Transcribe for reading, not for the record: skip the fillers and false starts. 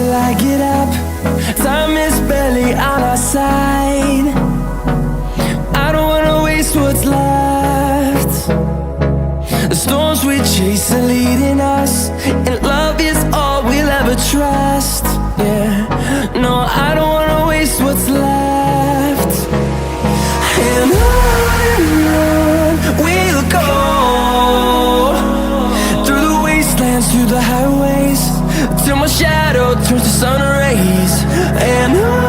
till I get up. Time is barely on our side. I don't wanna waste what's left. The storms we chase are leading us, and love is all we'll ever trust. Yeah, no, I don't wanna waste what's left. And on we'll go, through the wastelands, through the highways, till my shadow turns to sun rays. And on